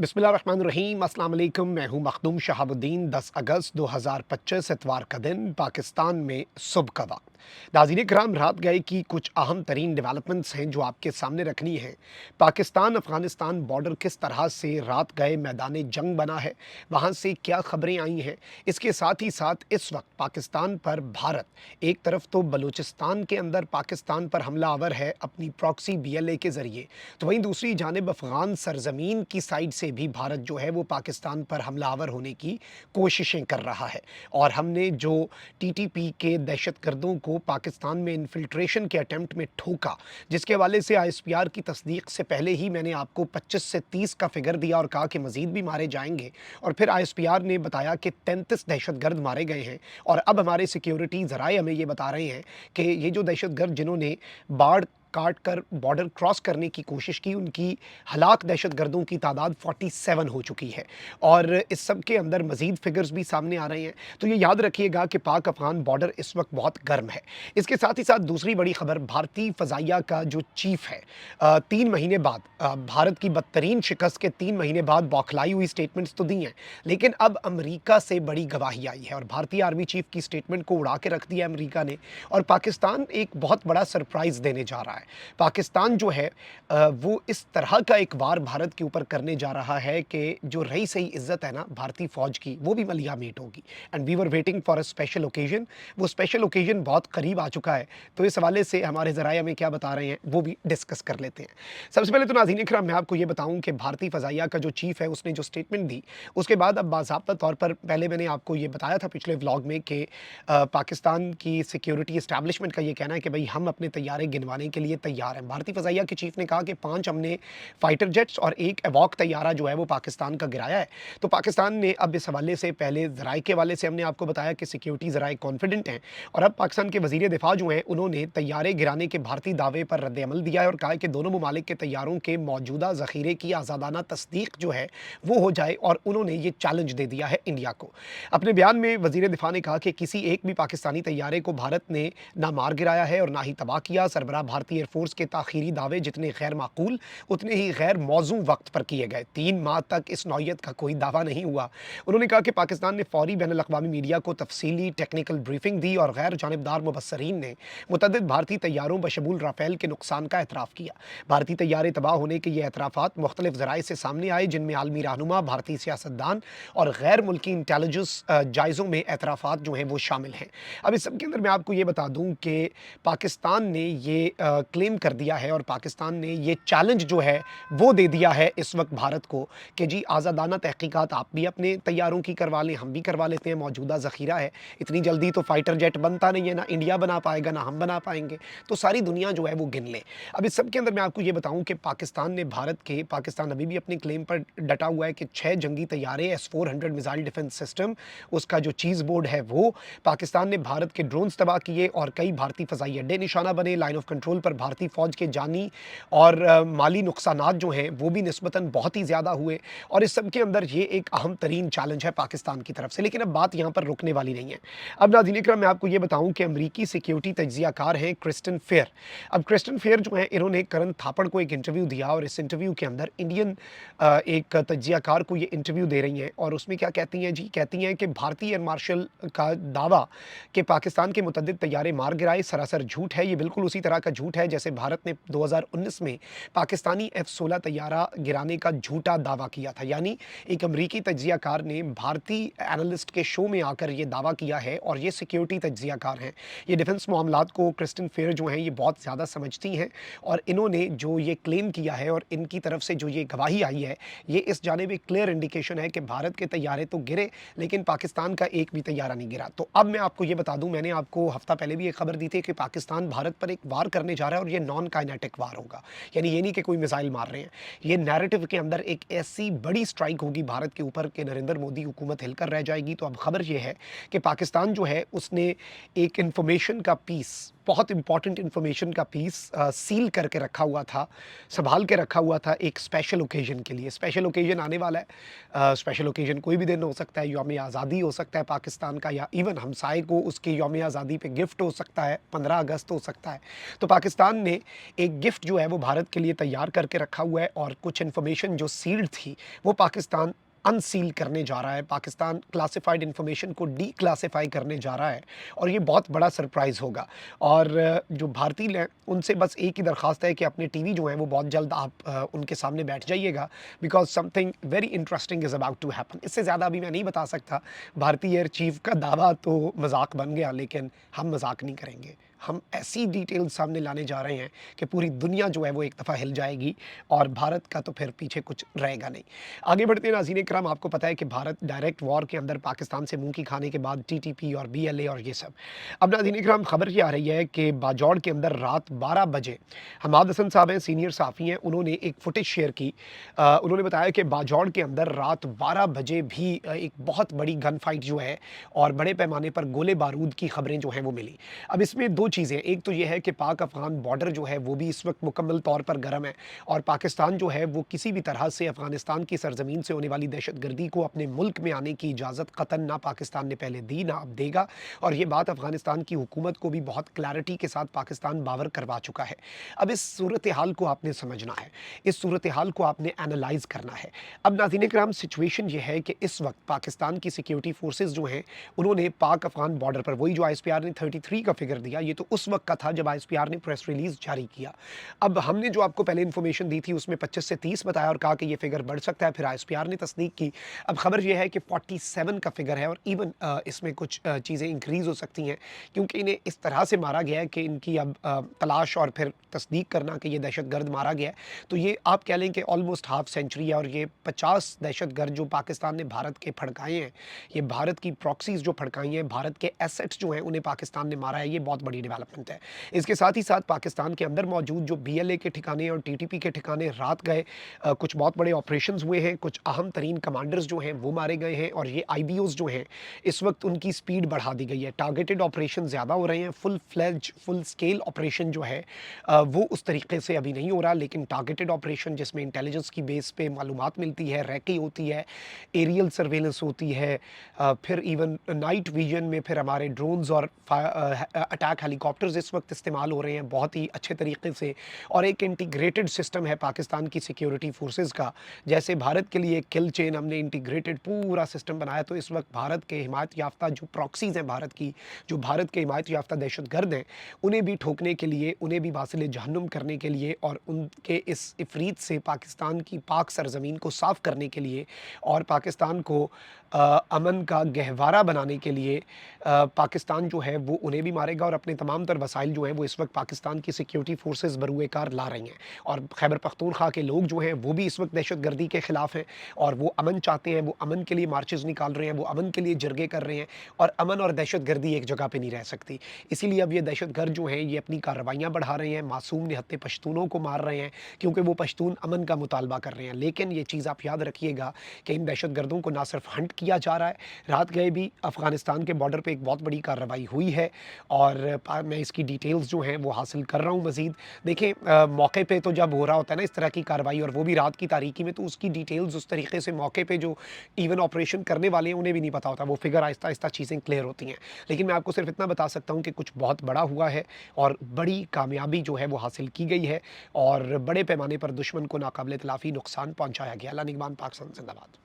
बिस्मिल्लाहिर्रहमानिर्रहीम, अस्सलाम वालेकुम। मैं हूँ मखदूम शहाबुद्दीन। 10 अगस्त 2025 इतवार का दिन, पाकिस्तान में सुबह का वक्त। नाज़रीन किराम, रात गए की कुछ अहम तरीन डेवलपमेंट्स हैं जो आपके सामने रखनी है। पाकिस्तान अफ़गानिस्तान बॉर्डर किस तरह से रात गए मैदान जंग बना है, वहाँ से क्या खबरें आई हैं। इसके साथ ही साथ इस वक्त पाकिस्तान पर भारत एक तरफ तो बलूचिस्तान के अंदर पाकिस्तान पर हमलावर है अपनी प्रॉक्सी BLA के ज़रिए, तो वहीं दूसरी जानिब अफ़गान सरज़मीन की साइड से भी भारत जो है वो पाकिस्तान पर हमलावर होने की कोशिशें कर रहा है। और हमने जो TTP के दहशतगर्दों को पाकिस्तान में इन्फिल्ट्रेशन के अटेम्प्ट में ठोका, जिसके हवाले से ISPR की तस्दीक से पहले ही मैंने आपको 25 से 30 का फिगर दिया और कहा कि मज़ीद भी मारे जाएंगे, और फिर ISPR ने बताया कि 33 दहशतगर्द मारे गए हैं। और अब हमारे सिक्योरिटी ज़राए हमें ये बता रहे हैं कि ये जो दहशतगर्द जिन्होंने बाढ़ काट कर बॉर्डर क्रॉस करने की कोशिश की, उनकी हलाक दहशतगर्दों की तादाद 47 हो चुकी है। और इस सब के अंदर मज़ीद फिगर्स भी सामने आ रहे हैं। तो ये याद रखिएगा कि पाक अफ़गान बॉर्डर इस वक्त बहुत गर्म है। इसके साथ ही साथ दूसरी बड़ी खबर, भारतीय फ़ज़ाइया का जो चीफ़ है, 3 महीने बाद भारत की बदतरीन शिकस्त के 3 महीने बाद बौखलाई हुई स्टेटमेंट्स तो दी हैं, लेकिन अब अमेरिका से बड़ी गवाही आई है और भारतीय आर्मी चीफ़ की स्टेटमेंट को उड़ा के रख दिया अमेरिका ने। और पाकिस्तान एक बहुत बड़ा सरप्राइज़ देने जा रहा है। पाकिस्तान जो है वो इस तरह का एक वार भारत के ऊपर करने जा रहा है कि जो रही सही इज्जत है ना भारतीय फौज की, वो भी मलिया मीट होगी। And we were waiting for a special occasion. वो स्पेशल ओकेजन बहुत करीब आ चुका है। तो इस हवाले से हमारे ज़राए हमें क्या बता रहे हैं वो भी डिस्कस कर लेते हैं। सबसे पहले तो नाज़रीन इकराम, मैं आपको ये बताऊं कि भारतीय फ़ज़ाइया का जो चीफ़ है उसने जो स्टेटमेंट दी, उसके बाद अब बाज़ाब्ता तौर पर, पहले मैंने आपको ये बताया था पिछले व्लॉग में कि पाकिस्तान की सिक्योरिटी एस्टैब्लिशमेंट का ये कहना है कि भाई हम अपने तैयारे गिनवाने के लिए तैयार हैं। भारतीय फ़ज़ाइया के चीफ़ ने कहा कि 5 हमने फाइटर जेट्स और 1 एवॉक तैयारा जो है वो पाकिस्तान का गिराया है। तो पाकिस्तान ने अब इस हवाले से, पहले ज़राए के हवाले से हमने आपको बताया कि सिक्योरिटी ज़राए कॉन्फिडेंट हैं, और अब पाकिस्तान के वज़ीर दिफ़ा जो हैं उन्होंने तैयारे गिराने के भारतीय दावे पर रद्द-ए-अमल दिया है और कहा है कि दोनों ममालिक के तैयारों के मौजूदा ज़ख़ीरे की आज़ादाना तस्दीक जो है वो हो जाए, और उन्होंने ये चैलेंज दे दिया है इंडिया को। अपने बयान में वज़ीर दिफ़ा ने कहा कि किसी एक भी पाकिस्तानी तैयारे को भारत ने ना मार गिराया है और ना ही तबाह किया। सरबराह भारतीय एयरफोर्स के ताख़ीरी दावे जितने गैर माकूल, उतने ही गैर मौज़ू वक्त पर किए गए। 3 माह तक इस नौइयत का कोई दावा नहीं हुआ। उन्होंने कहा कि पाकिस्तान ने फ़ौरी बैनुल-अक़वामी मीडिया को तफ़सीली टेक्निकल ब्रीफिंग दी और गैर जानिबदार मुबस्सरीन ने मुतअद्दिद भारतीय तैयारों बशमूल राफ़ेल के नुकसान का एतराफ़ किया। भारतीय तैयारे तबाह होने के ये एतराफ़ात मुख्तलिफ ज़राए से सामने आए, जिनमें आलमी रहनुमा, भारतीय सियासतदान और गैर मुल्की इंटेलिजेंस जायज़ों में एतराफ़ात जो हैं वो शामिल हैं। अब इस सब के अंदर मैं आपको ये बता दूँ कि पाकिस्तान ने ये क्लेम कर दिया है और पाकिस्तान ने ये चैलेंज जो है वो दे दिया है इस वक्त भारत को कि जी आज़ादाना तहकीकात आप भी अपने तैयारों की करवा लें, हम भी करवा लेते हैं, मौजूदा ज़ख़ीरा है। इतनी जल्दी तो फाइटर जेट बनता नहीं है, ना इंडिया बना पाएगा ना हम बना पाएंगे, तो सारी दुनिया जो है वो गिन ले। अब इस सब के अंदर मैं आपको ये बताऊं कि पाकिस्तान अभी भी अपने क्लेम पर डटा हुआ है कि 6 जंगी तैयारे S-400 मिसाइल डिफेंस सिस्टम, उसका जो चीज़ बोर्ड है वो, पाकिस्तान ने भारत के ड्रोन्स तबाह किए और कई भारतीय फ़ज़ाई अड्डे निशाना बने। लाइन ऑफ कंट्रोल पर भारतीय फ़ौज के जानी और माली नुकसानात जो हैं वो भी निस्बतन बहुत ही ज़्यादा हुए। और इस सब के अंदर ये एक अहम तरीन चैलेंज है पाकिस्तान की तरफ से। लेकिन अब बात यहाँ पर रुकने वाली नहीं है। अब नाज़रीन इकराम, मैं आपको ये बताऊँ कि अमरीकी सिक्योरिटी तज्ज़ियाकार हैं क्रिस्टन फेयर। अब क्रिस्टन फेयर जो हैं इन्होंने करण थापड़ को एक इंटरव्यू दिया और इस इंटरव्यू के अंदर इंडियन एक तज्ज़ियाकार को ये इंटरव्यू दे रही हैं और उसमें क्या कहती हैं जी, कहती हैं कि भारतीय एयर मार्शल का दावा कि पाकिस्तान के मुतअद्दिद तैयारे मार गिराए सरासर झूठ है। ये बिल्कुल उसी तरह का झूठ है जैसे भारत ने 2019 में पाकिस्तानी F-16 तैयारा गिराने का झूठा दावा किया था। यानी एक अमरीकी तज्ज़ियाकार ने भारतीय एनालिस्ट के शो में आकर ये दावा किया है और ये सिक्योरिटी तज्ज़ियाकार हैं। ये डिफेंस मामलात को क्रिस्टन फेयर जो हैं ये बहुत ज़्यादा समझती हैं और इन्होंने जो ये क्लेम किया है और इनकी तरफ से जो ये गवाही आई है, ये इस जानिब एक क्लियर इंडिकेशन है कि भारत के तैयारे तो गिरे लेकिन पाकिस्तान का एक भी तैयारा नहीं गिरा। तो अब मैं आपको ये बता दूं, मैंने आपको हफ्ता पहले भी एक खबर दी थी कि पाकिस्तान भारत पर एक वार करने जा रहा है और ये नॉन काइनेटिक वार होगा। यानी ये नहीं कि कोई मिसाइल मार रहे हैं, ये नैरेटिव के अंदर एक ऐसी बड़ी स्ट्राइक होगी भारत के ऊपर कि नरेंद्र मोदी हुकूमत हिलकर रह जाएगी। तो अब खबर ये है कि पाकिस्तान जो है उसने एक इंफॉर्मेशन का पीस, बहुत इंपॉर्टेंट इंफॉर्मेशन का पीस सील करके रखा हुआ था, संभाल के रखा हुआ था एक स्पेशल ओकेजन के लिए। स्पेशल ओकेजन आने वाला है। स्पेशल ओकेजन कोई भी दिन हो सकता है, यौम आज़ादी हो सकता है पाकिस्तान का, या इवन हमसाए को उसके यौम आज़ादी पे गिफ्ट हो सकता है, 15 अगस्त हो सकता है। तो पाकिस्तान पाकिस्तान ने एक गिफ्ट जो है वो भारत के लिए तैयार करके रखा हुआ है और कुछ इन्फॉर्मेशन जो सील्ड थी, वो पाकिस्तान अनसील करने जा रहा है। पाकिस्तान क्लासिफाइड इन्फॉर्मेशन को डीक्लासिफाई करने जा रहा है और ये बहुत बड़ा सरप्राइज़ होगा। और जो भारतीय हैं, उनसे बस एक ही दरख्वास्त है कि अपने टीवी जो हैं वो बहुत जल्द आप उनके सामने बैठ जाइएगा, because something very interesting is about to happen. इससे ज़्यादा अभी मैं नहीं बता सकता। भारतीय एयर चीफ़ का दावा तो मज़ाक बन गया, लेकिन हम मज़ाक नहीं करेंगे। हम ऐसी डिटेल्स सामने लाने जा रहे हैं कि पूरी दुनिया जो है वो एक दफ़ा हिल जाएगी और भारत का तो फिर पीछे कुछ रहेगा नहीं। आगे बढ़ते हैं नाज़रीन इकराम, आपको पता है कि भारत डायरेक्ट वॉर के अंदर पाकिस्तान से मुँह की खाने के बाद टीटीपी और बीएलए और ये सब। अब नाज़रीन इकराम, खबर ये आ रही है कि बाजौड़ के अंदर रात 12 बजे हमाद हसन साहब हैं, सीनियर सहाफ़ी हैं, उन्होंने एक फुटेज शेयर की। उन्होंने बताया कि बाजौड़ के अंदर रात 12 बजे भी एक बहुत बड़ी गन फाइट जो है और बड़े पैमाने पर गोले बारूद की खबरें जो हैं वो मिली। अब इसमें 2 चीज़ें, एक तो ये है कि पाक अफ़गान बॉर्डर जो है वो भी इस वक्त मुकम्मल तौर पर गर्म है और पाकिस्तान जो है वो किसी भी तरह से अफ़गानिस्तान की सरज़मीन से होने वाली दहशतगर्दी को अपने मुल्क में आने की इजाज़त कतन ना पाकिस्तान ने पहले दी, ना अब देगा। और ये बात अफ़गानिस्तान की हुकूमत को भी बहुत क्लैरिटी के साथ पाकिस्तान बावर करवा चुका है। अब इस सूरत हाल को आपने समझना है, इस सूरत हाल को आपने एनालाइज़ करना है। अब नाज़रीन इकराम, सिचुएशन ये है कि इस वक्त पाकिस्तान की सिक्योरिटी फोर्सेज़ जो हैं, उन्होंने पाक अफ़गान बॉर्डर पर, वही जो आईएसपीआर ने 33 का फिगर दिया, ये तो उस वक्त का था जब आईएसपीआर ने प्रेस रिलीज़ जारी किया। अब हमने जो आपको पहले इन्फॉर्मेशन दी थी उसमें 25 से 30 बताया और कहा कि ये फिगर बढ़ सकता है, फिर आईएसपीआर ने तस्दीक की। अब खबर ये है कि 47 का फिगर है और इवन इसमें कुछ चीज़ें इंक्रीज़ हो सकती हैं, क्योंकि इन्हें इस तरह से मारा गया है कि इनकी अब तलाश और फिर तस्दीक करना कि ये दहशतगर्द मारा गया है। तो ये आप कह लें कि ऑलमोस्ट हाफ सेंचुरी है और ये 50 दहशतगर्द जो पाकिस्तान ने भारत के फड़काए हैं, ये भारत की प्रॉक्सीज़ जो फड़काई हैं, भारत के एसेट्स जो हैं उन्हें पाकिस्तान ने मारा है, ये बहुत बड़ी डेवलपमेंट है। इसके साथ ही साथ पाकिस्तान के अंदर मौजूद जो बीएलए के ठिकाने और टीटीपी के ठिकाने रात गए, कुछ बहुत बड़े ऑपरेशंस हुए हैं, कुछ अहम तरीन कमांडर्स जो हैं वो मारे गए हैं और ये आईबीओज़ जो हैं इस वक्त उनकी स्पीड बढ़ा दी गई है। टारगेटेड ऑपरेशन ज़्यादा हो रहे हैं, full fledge full scale operation जो है वो उस तरीके से अभी नहीं हो रहा, लेकिन टारगेटेड ऑपरेशन जिसमें इंटेलिजेंस की बेस पे मालूमात मिलती है, रैकी होती है, एरियल सर्वेलेंस होती है, फिर इवन नाइट विजन में फिर हमारे ड्रोन्स और अटैक हेलीकॉप्टर्स इस वक्त इस्तेमाल हो रहे हैं बहुत ही अच्छे तरीके से। और एक इंटीग्रेटेड सिस्टम है पाकिस्तान की सिक्योरिटी फोर्सेज़ का, जैसे भारत के लिए किल चेन हमने इंटीग्रेटेड पूरा सिस्टम बनाया, तो इस वक्त भारत के हिमायत याफ्ता जो प्रॉक्सीज़ हैं भारत की, जो भारत के हिमायत याफ्ता दहशतगर्द हैं, उन्हें भी ठोकने के लिए, उन्हें भी वासिल जहन्नुम करने के लिए और उनके इस इफ़रीत से पाकिस्तान की पाक सरज़मीन को साफ़ करने के लिए और पाकिस्तान को अमन का गहवारा बनाने के लिए पाकिस्तान जो है वो उन्हें भी मारेगा और अपने तमाम तर वसाइल जो हैं वो इस वक्त पाकिस्तान की सिक्योरिटी फोर्सेस बरूए कार ला रही हैं। और खैबर पख्तूनख्वा के लोग जो हैं वो भी इस वक्त दहशतगर्दी के ख़िलाफ़ हैं और वो अमन चाहते हैं, वो अमन के लिए मार्चेज़ निकाल रहे हैं, वो अमन के लिए जरगे कर रहे हैं और अमन और दहशतगर्दी एक जगह पे नहीं रह सकती। इसीलिए अब ये दहशतगर्द जो हैं ये अपनी कार्रवाइयाँ बढ़ा रहे हैं, मासूम निहत्ते पश्तूनों को मार रहे हैं, क्योंकि वो पश्तून अमन का मुतालबा कर रहे हैं। लेकिन ये चीज़ आप याद रखिएगा कि इन दहशतगर्दों को ना सिर्फ हंट किया जा रहा है, रात गए भी अफ़गानिस्तान के बॉर्डर पे एक बहुत बड़ी कार्रवाई हुई है और मैं इसकी डिटेल्स जो हैं वो हासिल कर रहा हूँ मज़ीद। देखें, मौके पे तो जब हो रहा होता है ना इस तरह की कार्रवाई और वो भी रात की तारीकी में, तो उसकी डिटेल्स उस तरीके से मौके पे जो इवन ऑपरेशन करने वाले हैं उन्हें भी नहीं पता होता, वो फिगर आहिस्ता-आहिस्ता चीज़ें क्लियर होती हैं। लेकिन मैं आपको सिर्फ इतना बता सकता हूँ कि कुछ बहुत बड़ा हुआ है और बड़ी कामयाबी जो है वो हासिल की गई है और बड़े पैमाने पर दुश्मन को नाकाबिल तलाफ़ी नुकसान पहुँचाया गया। अल्लाह निगहबान, पाक जिंदाबाद।